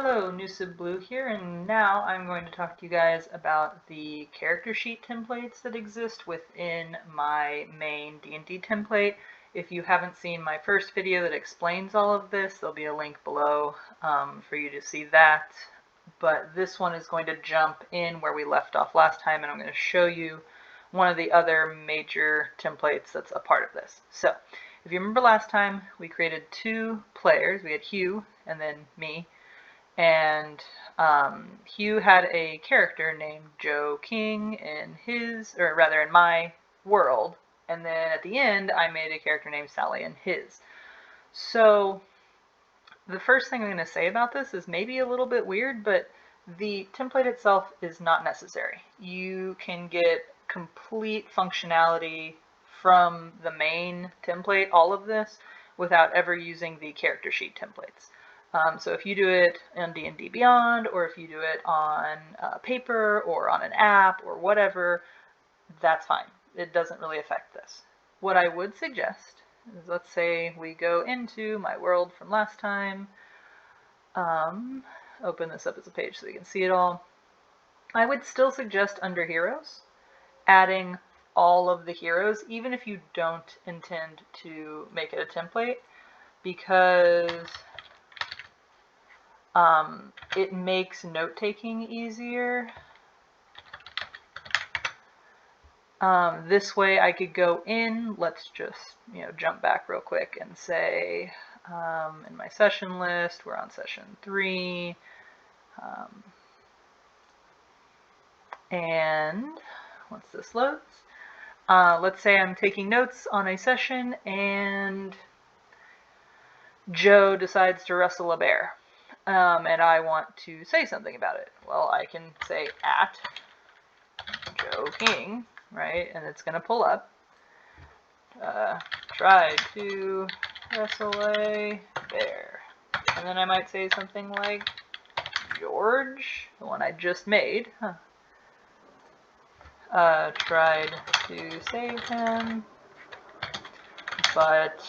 Hello, Nusib Blue here, and now I'm going to talk to you guys about the character sheet templates that exist within my main D&D template. If you haven't seen my first video that explains all of this, there'll be a link below for you to see that. But this one is going to jump in where we left off last time, and I'm going to show you one of the other major templates that's a part of this. So, if you remember last time, we created two players. We had Hugh and then me. And Hugh had a character named Joe King in in my world. And then at the end, I made a character named Sally in his. So the first thing I'm going to say about this is maybe a little bit weird, but the template itself is not necessary. You can get complete functionality from the main template, all of this, without ever using the character sheet templates. So if you do it in D&D Beyond, or if you do it on paper, or on an app, or whatever, that's fine. It doesn't really affect this. What I would suggest is, let's say we go into my world from last time, open this up as a page so we can see it all. I would still suggest under Heroes, adding all of the heroes, even if you don't intend to make it a template, because it makes note-taking easier. This way I could go in, let's just jump back real quick and say, in my session list, we're on session 3, and once this loads, let's say I'm taking notes on a session and Joe decides to wrestle a bear. And I want to say something about it. Well, I can say at Joe King, right? And it's going to pull up. Tried to wrestle a bear. And then I might say something like George, the one I just made, tried to save him, but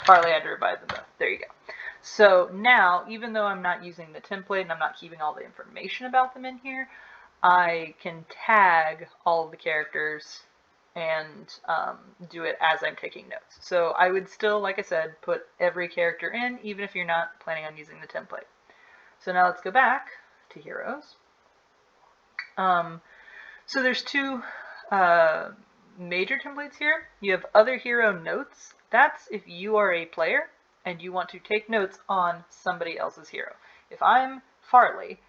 Farley had to revive them both. There you go. So now, even though I'm not using the template and I'm not keeping all the information about them in here, I can tag all of the characters and do it as I'm taking notes. So I would still, like I said, put every character in, even if you're not planning on using the template. So now let's go back to Heroes. So there's two major templates here. You have Other Hero Notes. That's if you are a player and you want to take notes on somebody else's hero. If I'm Farley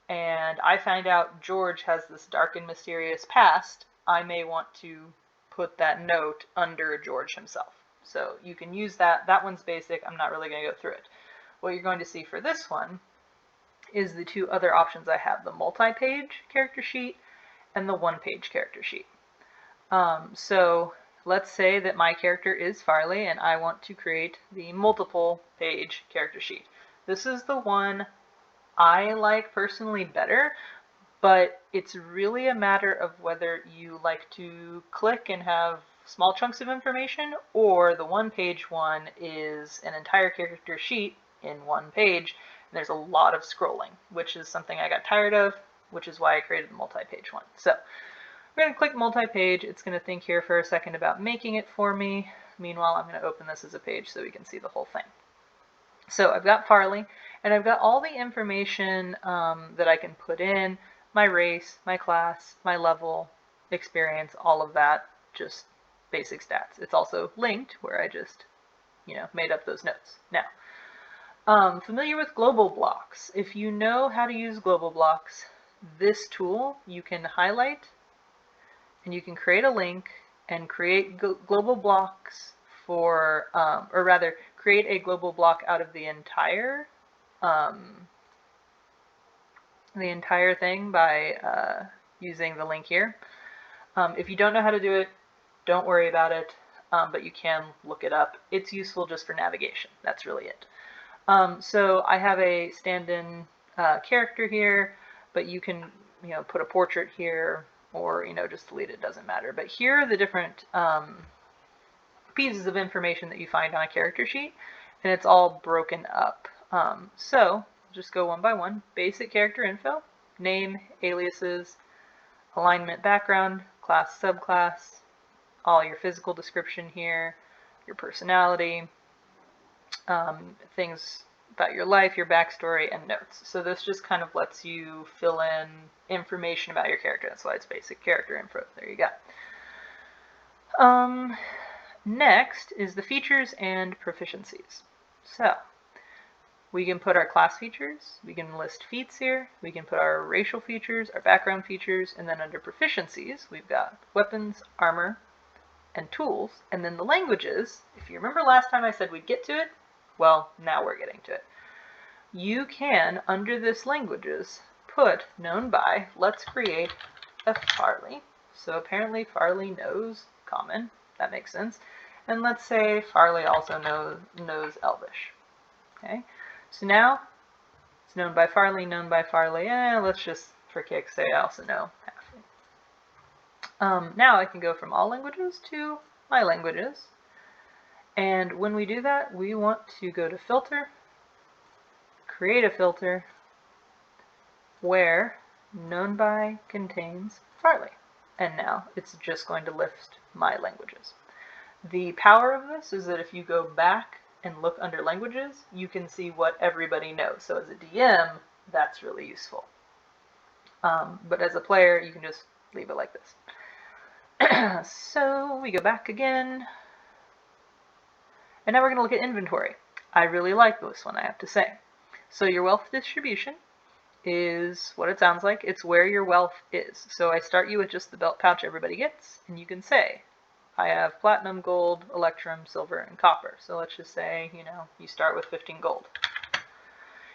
and I find out George has this dark and mysterious past, I may want to put that note under George himself. So you can use that. That one's basic. I'm not really going to go through it. What you're going to see for this one is the two other options I have, the multi-page character sheet and the one-page character sheet. So let's say that my character is Farley and I want to create the multiple page character sheet. This is the one I like personally better, but it's really a matter of whether you like to click and have small chunks of information, or the one-page one is an entire character sheet in one page, and there's a lot of scrolling, which is something I got tired of, which is why I created the multi-page one. So we're going to click multi-page. It's going to think here for a second about making it for me. Meanwhile, I'm going to open this as a page so we can see the whole thing. So I've got Farley, and I've got all the information that I can put in, my race, my class, my level, experience, all of that, just basic stats. It's also linked where I just, made up those notes. Now, familiar with global blocks. If you know how to use global blocks, this tool you can highlight and you can create a link and create global blocks for, or rather, create a global block out of the entire thing by using the link here. If you don't know how to do it, don't worry about it, but you can look it up. It's useful just for navigation. That's really it. So I have a stand-in character here, but you can put a portrait here, or, you know, just delete it, doesn't matter. But here are the different pieces of information that you find on a character sheet, and it's all broken up. So just go one by one. Basic character info, name, aliases, alignment, background, class, subclass, all your physical description here, your personality, things about your life, your backstory, and notes. So this just kind of lets you fill in information about your character. That's why it's basic character info. There you go. Next is the features and proficiencies. So we can put our class features, we can list feats here, we can put our racial features, our background features, and then under proficiencies, we've got weapons, armor, and tools, and then the languages. If you remember last time I said we'd get to it, well, now we're getting to it. You can, under this languages, put known by, let's create a Farley. So apparently Farley knows Common, that makes sense. And let's say Farley also knows Elvish. Okay, so now it's known by Farley, let's just for kicks say I also know Halfling. Now I can go from all languages to my languages. And when we do that, we want to go to filter, create a filter where known by contains Farley. And now it's just going to list my languages. The power of this is that if you go back and look under languages, you can see what everybody knows. So as a DM, that's really useful. But as a player, you can just leave it like this. So we go back again. And now we're going to look at inventory. I really like this one, I have to say. So your wealth distribution is what it sounds like. It's where your wealth is. So I start you with just the belt pouch everybody gets, and you can say, I have platinum, gold, electrum, silver, and copper. So let's just say, you know, you start with 15 gold.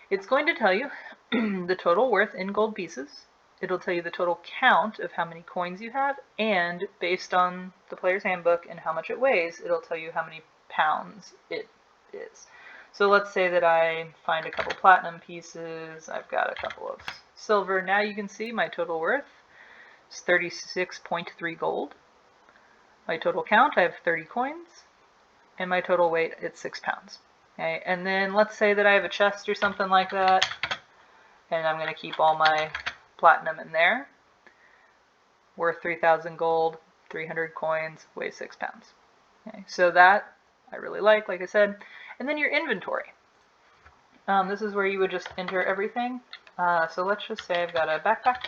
It's going to tell you the total worth in gold pieces. It'll tell you the total count of how many coins you have, and based on the player's handbook and how much it weighs, it'll tell you how many pounds it is. So let's say that I find a couple platinum pieces, I've got a couple of silver. Now you can see my total worth is 36.3 gold. My total count, I have 30 coins, and my total weight, it's 6 pounds. Okay, and then let's say that I have a chest or something like that, and I'm going to keep all my platinum in there. Worth 3,000 gold, 300 coins, weighs 6 pounds. Okay, so that I really like I said. And then your inventory. This is where you would just enter everything. So let's just say I've got a backpack.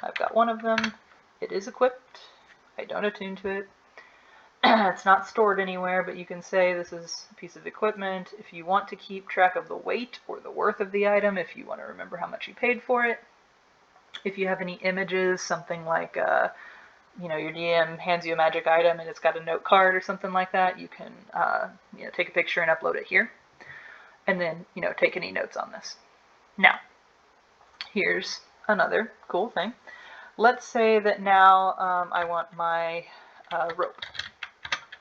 I've got one of them. It is equipped. I don't attune to it. It's not stored anywhere, but you can say this is a piece of equipment. If you want to keep track of the weight or the worth of the item, if you want to remember how much you paid for it. If you have any images, something like you know, your DM hands you a magic item and it's got a note card or something like that, you can you know, take a picture and upload it here, and then, you know, take any notes on this. Now, here's another cool thing. Let's say that now I want my rope.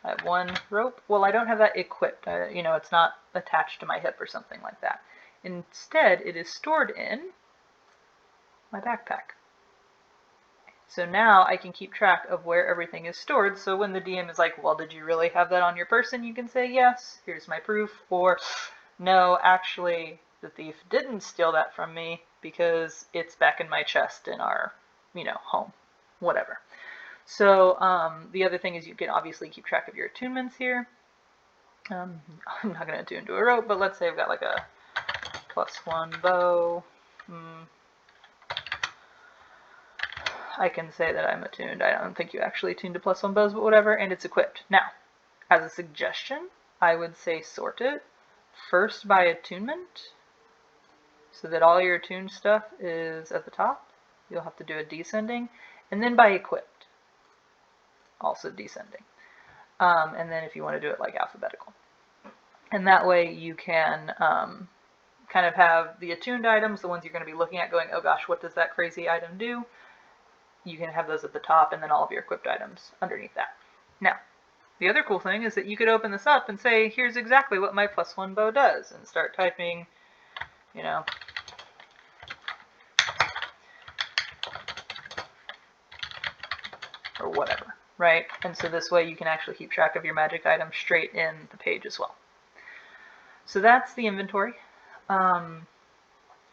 I have one rope. Well, I don't have that equipped. You know, it's not attached to my hip or something like that. Instead, it is stored in my backpack. So now I can keep track of where everything is stored. So when the DM is like, well, did you really have that on your person? You can say, yes, here's my proof. Or, no, actually, the thief didn't steal that from me because it's back in my chest in our, you know, home, whatever. So the other thing is you can obviously keep track of your attunements here. I'm not going to attune to a rope, but let's say I've got like a +1 bow. I can say that I'm attuned. I don't think you actually attune to +1 bows, but whatever, and it's equipped. Now, as a suggestion, I would say sort it first by attunement, so that all your attuned stuff is at the top. You'll have to do a descending, and then by equipped, also descending. And then if you want to do it like alphabetical. And that way you can kind of have the attuned items, the ones you're going to be looking at going, oh gosh, what does that crazy item do? You can have those at the top and then all of your equipped items underneath that. Now, the other cool thing is that you could open this up and say, here's exactly what my +1 bow does, and start typing, you know, or whatever, right? And so this way you can actually keep track of your magic items straight in the page as well. So that's the inventory. And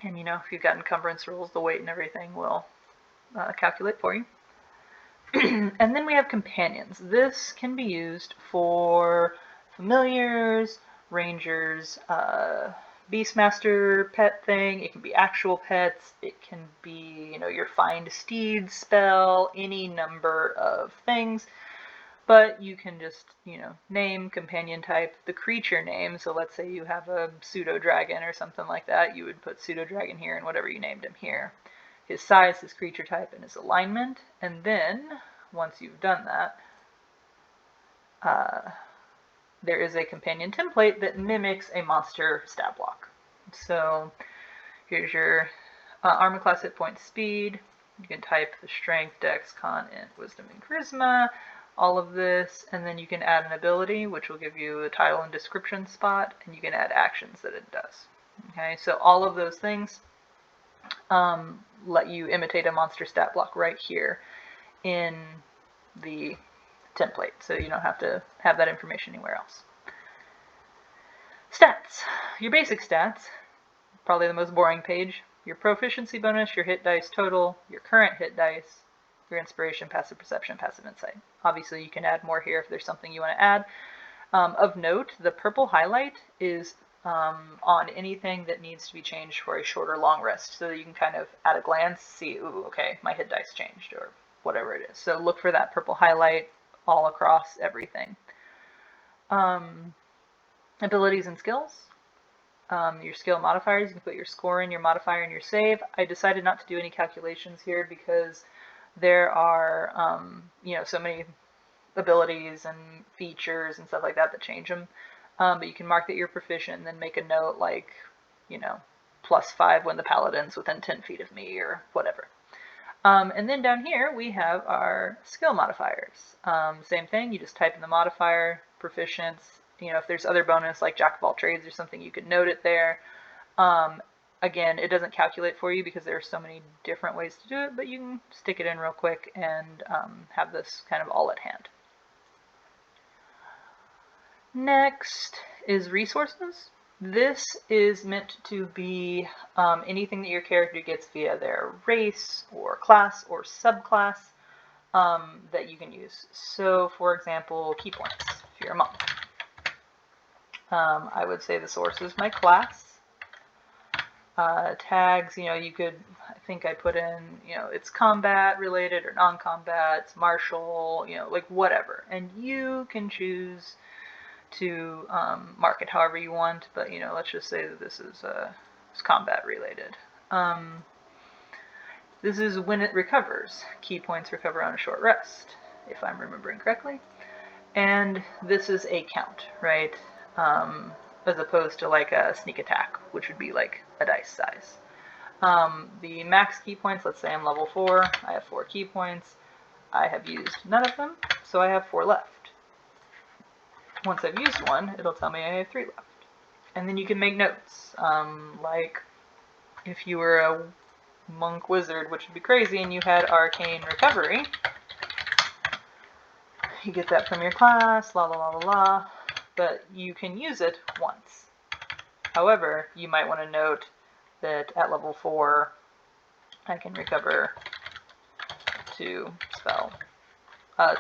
you know, if you've got encumbrance rules, the weight and everything will calculate for you. And then we have companions. This can be used for familiars, rangers, beastmaster pet thing. It can be actual pets. It can be, you know, your find steed spell, any number of things. But you can just, you know, name, companion type, the creature name. So let's say you have a pseudo-dragon or something like that. You would put pseudo-dragon here and whatever you named him here. His size, his creature type, and his alignment. And then, once you've done that, there is a companion template that mimics a monster stat block. So here's your armor class, hit point, speed. You can type the strength, dex, con, int, wisdom, and charisma. All of this, and then you can add an ability, which will give you a title and description spot, and you can add actions that it does. Okay, so all of those things let you imitate a monster stat block right here in the template, so you don't have to have that information anywhere else. Stats. Your basic stats, probably the most boring page. Your proficiency bonus, your hit dice total, your current hit dice, your inspiration, passive perception, passive insight. Obviously you can add more here if there's something you want to add. Of note, the purple highlight is on anything that needs to be changed for a short or long rest, so that you can kind of at a glance see, ooh, okay, my hit dice changed, or whatever it is. So look for that purple highlight all across everything. Abilities and skills. Your skill modifiers, you can put your score in, your modifier, and your save. I decided not to do any calculations here because there are, you know, so many abilities and features and stuff like that that change them. But you can mark that you're proficient and then make a note like, you know, +5 when the paladin's within 10 feet of me or whatever. And then down here we have our skill modifiers. Same thing, you just type in the modifier, proficient. You know, if there's other bonus like jack of all trades or something, you could note it there. Again, it doesn't calculate for you because there are so many different ways to do it, but you can stick it in real quick and have this kind of all at hand. Next is resources. This is meant to be anything that your character gets via their race or class or subclass that you can use. So, for example, key points, if you're a monk. I would say the source is my class. Tags, you know, you could, I think I put in, you know, it's combat related or non-combat, it's martial, you know, like whatever. And you can choose to mark it however you want, but, you know, let's just say that this is it's combat related. This is when it recovers. Key points recover on a short rest, if I'm remembering correctly. And this is a count, right? As opposed to like a sneak attack, which would be like a dice size. The max key points, let's say I'm level 4, I have 4 key points. I have used none of them, so I have 4 left. Once I've used one, it'll tell me I have 3 left. And then you can make notes, like if you were a monk wizard, which would be crazy, and you had arcane recovery, you get that from your class, la la la la la. But you can use it once. However, you might want to note that at level 4, I can recover 2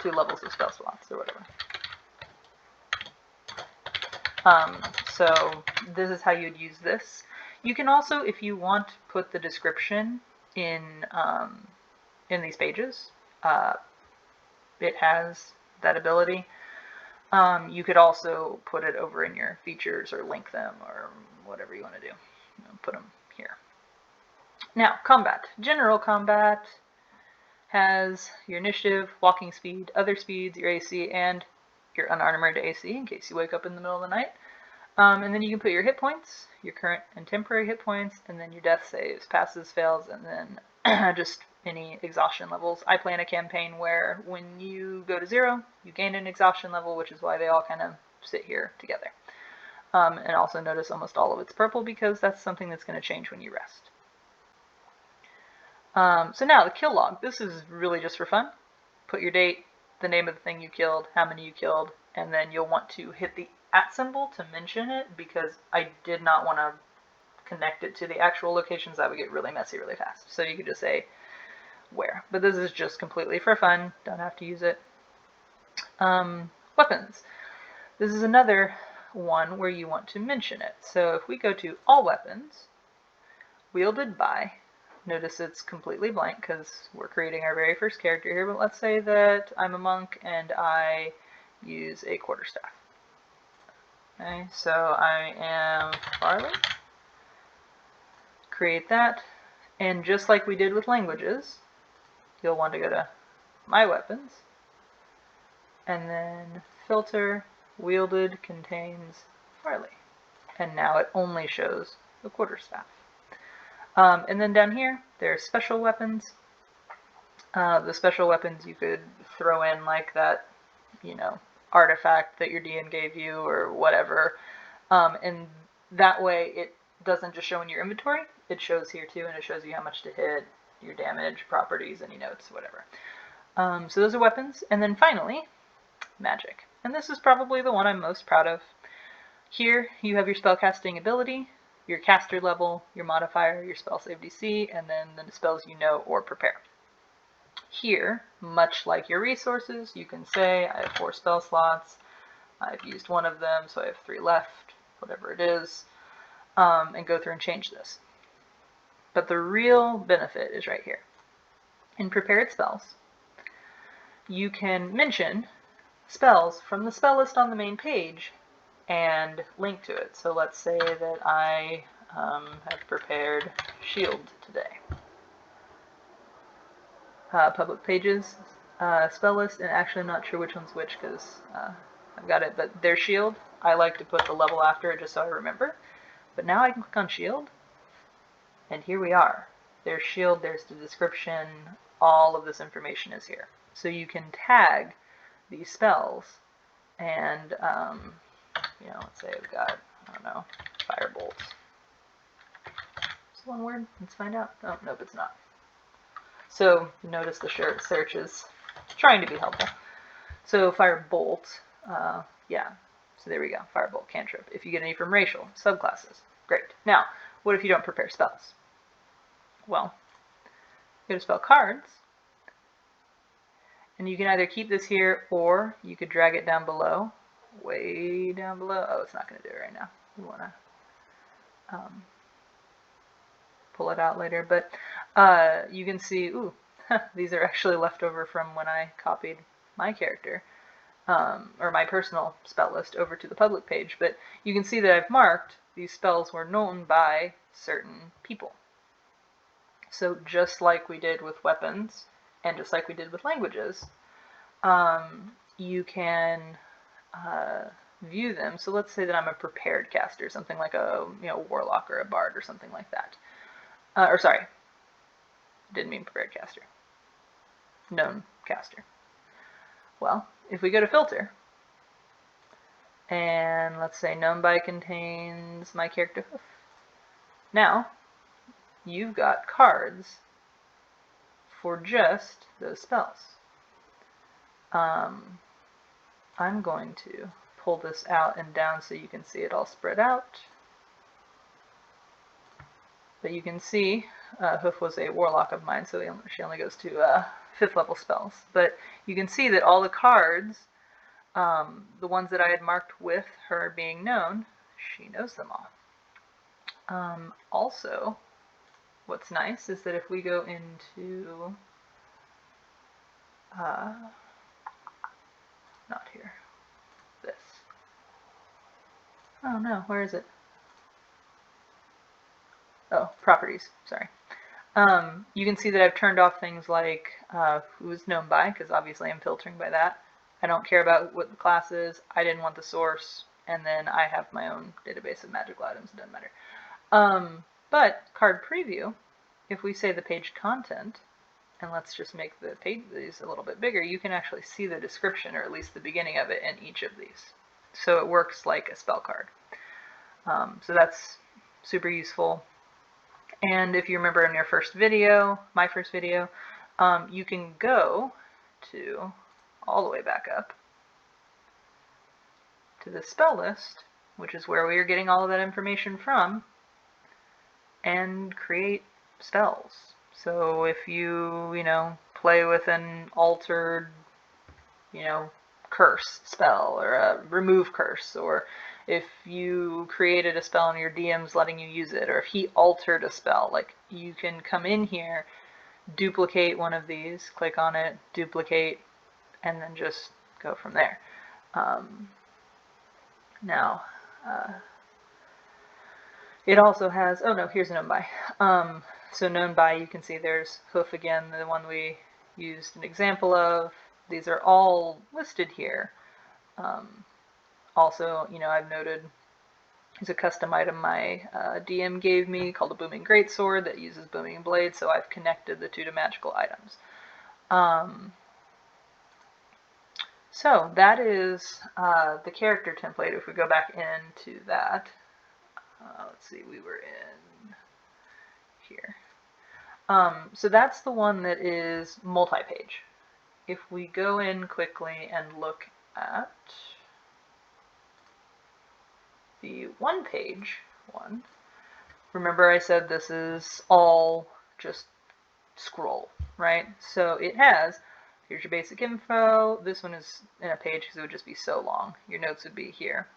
levels of spell slots or whatever. So this is how you'd use this. You can also, if you want, put the description in these pages. It has that ability. You could also put it over in your features or link them or whatever you want to do. You know, put them here. Now, combat. General combat has your initiative, walking speed, other speeds, your AC, and your unarmored AC in case you wake up in the middle of the night. And then you can put your hit points, your current and temporary hit points, and then your death saves, passes, fails, and then just any exhaustion levels. I play in a campaign where when you go to 0, you gain an exhaustion level, which is why they all kind of sit here together. And also notice almost all of it's purple because that's something that's going to change when you rest. So now the kill log. This is really just for fun. put your date, the name of the thing you killed, how many you killed, and then you'll want to hit the @ symbol to mention it, because I did not want to connect it to the actual locations. That would get really messy really fast. So you could just say where. But this is just completely for fun. Don't have to use it. Weapons. This is another one where you want to mention it. So if we go to all weapons, wielded by, notice it's completely blank because we're creating our very first character here, but let's say that I'm a monk and I use a quarterstaff. Okay, so I am Farley. Create that, and just like we did with languages, you'll want to go to My Weapons, and then Filter, Wielded contains Farley. And now it only shows the quarterstaff. And then down here, there are special weapons. The special weapons you could throw in like that, artifact that your DN gave you or whatever. And that way it doesn't just show in your inventory, it shows here too, and it shows you how much to hit, your damage, properties, any notes, whatever. So those are weapons. And then finally, magic. And this is probably the one I'm most proud of. Here you have your spellcasting ability, your caster level, your modifier, your spell save DC, and then the spells you know or prepare. Here, much like your resources, you can say, I have 4 spell slots, I've used one of them, so I have 3 left, whatever it is, and go through and change this. But the real benefit is right here. In prepared spells, you can mention spells from the spell list on the main page and link to it. So let's say that I have prepared Shield today. Public pages, spell list, and actually I'm not sure which one's which because I've got it, but there's Shield. I like to put the level after it just so I remember. But now I can click on Shield, and here we are. There's Shield, there's the description, all of this information is here. So you can tag these spells, and let's say I've got, I don't know, Firebolts. Is one word? Let's find out. Oh, nope, it's not. So notice the search is trying to be helpful. So Firebolt, yeah. So there we go, Firebolt, cantrip. If you get any from racial, subclasses, great. Now, what if you don't prepare spells? Well, go to spell cards, and you can either keep this here or you could drag it down below, way down below. Oh, it's not going to do it right now. We want to pull it out later, but you can see, ooh, these are actually left over from when I copied my character, or my personal spell list over to the public page, but you can see that I've marked these spells were known by certain people. So just like we did with weapons, and just like we did with languages, you can view them. So let's say that I'm a prepared caster, something like a warlock or a bard or something like that. Or sorry, didn't mean prepared caster. Known caster. Well, if we go to filter, and let's say known by contains my character hoof. Now, you've got cards for just those spells. I'm going to pull this out and down so you can see it all spread out. But you can see Hoof was a warlock of mine, so she only goes to 5th level spells. But you can see that all the cards, the ones that I had marked with her being known, she knows them all. Also, what's nice is that if we go into, not here, this. Oh no, where is it? Oh, properties, sorry. You can see that I've turned off things like who's known by, because obviously I'm filtering by that. I don't care about what the class is, I didn't want the source, and then I have my own database of magical items, it doesn't matter. But card preview, if we say the page content, and let's just make the pages a little bit bigger, you can actually see the description, or at least the beginning of it, in each of these. So it works like a spell card. So that's super useful. And if you remember in your first video, my first video, you can go to all the way back up to the spell list, which is where we are getting all of that information from, and create spells. So if you play with an altered, curse spell or a remove curse, or if you created a spell and your DM's letting you use it, or if he altered a spell, like you can come in here, duplicate one of these, click on it, duplicate, and then just go from there. Now, it also has, oh no, here's known by. So known by, you can see there's hoof again, the one we used an example of. These are all listed here. Also, I've noted there's a custom item my DM gave me called a Booming Greatsword that uses Booming Blade, so I've connected the two to magical items. So that is the character template. If we go back into that, let's see, we were in here. So that's the one that is multi-page. If we go in quickly and look at the one-page one, remember I said this is all just scroll, right? So it has, here's your basic info. This one is in a page because it would just be so long. Your notes would be here.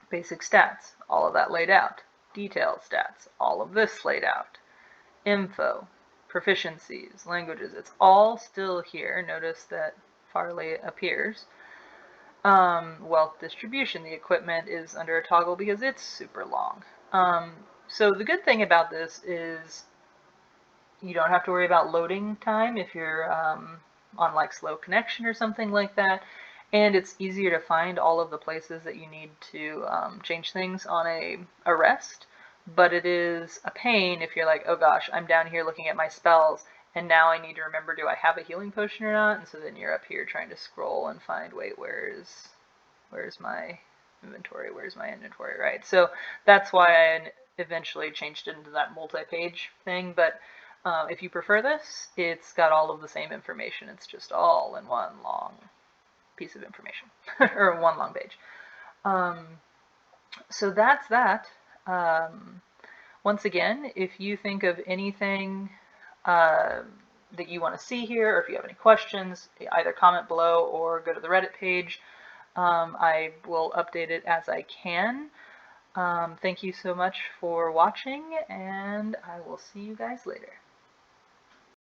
Basic stats, all of that laid out. Detailed stats, all of this laid out. Info, proficiencies, languages, it's all still here. Notice that Farley appears. Wealth distribution, the equipment is under a toggle because it's super long. So the good thing about this is you don't have to worry about loading time if you're on like slow connection or something like that. And it's easier to find all of the places that you need to change things on a rest. But it is a pain if you're like, oh gosh, I'm down here looking at my spells, and now I need to remember, do I have a healing potion or not? And so then you're up here trying to scroll and find, wait, where's my inventory? Where's my inventory, right? So that's why I eventually changed it into that multi-page thing. But if you prefer this, it's got all of the same information. It's just all in one long piece of information, or one long page. So that's that. Once again, if you think of anything that you want to see here, or if you have any questions, either comment below or go to the Reddit page. I will update it as I can. Thank you so much for watching, and I will see you guys later.